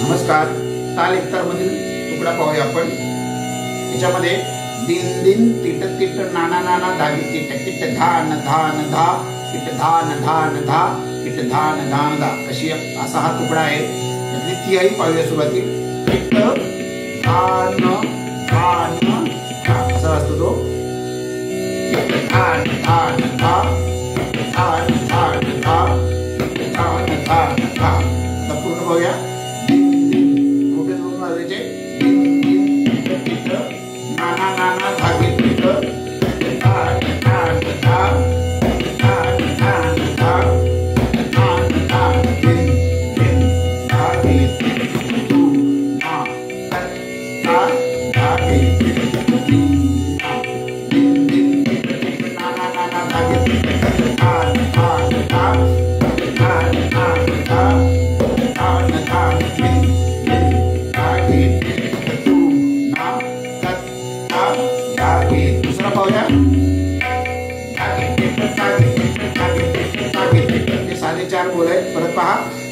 नमस्कार. ताल एकतार मधील तुकडा पाहूया आपण. याच्यामध्ये दिन दिन तिट तिट नाना नाना धागी तिट किट धान धान धा किट धान धान धा किट धान धान धा अशी असा हा तुकडा आहे. यातली तिहाई पाहूया. सुरुवाती किट धान धान धा असा असतो तो. किट धान धान धा धान धान धा धान धान धा. आता पूर्ण पाहूया. नाना नाना धागे तिट धान धान धा धान धान धा धान धान दिन दिन धागे तू ना धा धागे दिन दिन नाना नाना धागे धान धान धा धान धान धा धान धान दिन धागे तू ना धागे. दुसरा पाहूया. धागे धागे धागे धागे. हे साधे चार बोल आहेत. परत पहा.